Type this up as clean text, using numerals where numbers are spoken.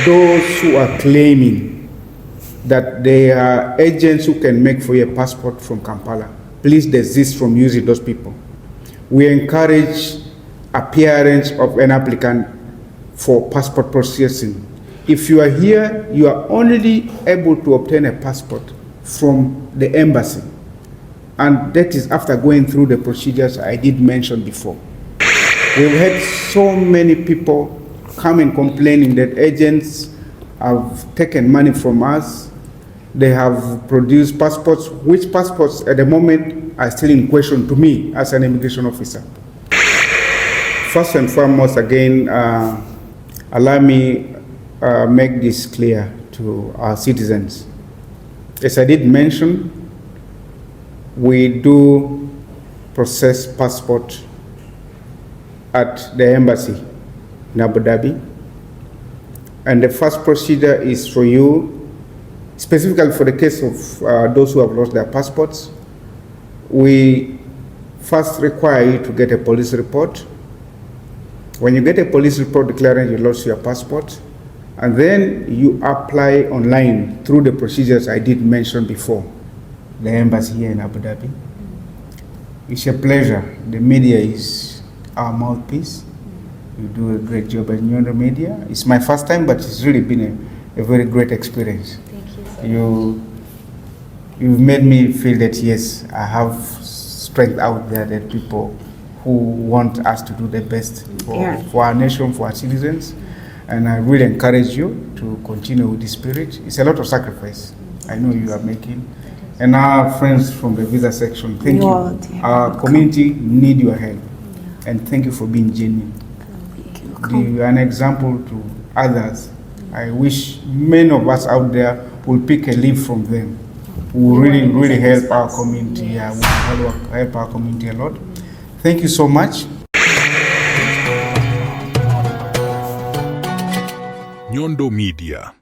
Those who are claiming that they are agents who can make for you a passport from Kampala, please desist from using those people. We encourage appearance of an applicant for passport processing. If you are here, you are only able to obtain a passport from the embassy, and that is after going through the procedures I did mention before. We've had so many people come and complaining that agents have taken money from us. They have produced passports, which passports at the moment are still in question to me as an immigration officer. First and foremost, again, allow me make this clear to our citizens. As I did mention, we do process passport at the embassy in Abu Dhabi, and the first procedure is for you, specifically for the case of those who have lost their passports. We first require you to get a police report. When you get a police report declaring you lost your passport, and then you apply online through the procedures I did mention before, the embassy here in Abu Dhabi. It's a pleasure. The media is our mouthpiece. You do a great job at Nyondo Media. It's my first time, but it's really been a very great experience. Thank you. You've made me feel that yes, I have strength out there, that people who want us to do the best for our nation, for our citizens. And I really encourage you to continue with this spirit. It's a lot of sacrifice I know you are making. And our friends from the visa section, thank you. Our community need your help. And thank you for being genuine. You are an example to others. I wish many of us out there will pick a leaf from them. We will really help our community. Yeah, we will help our community a lot. Thank you so much. Nyondo Media.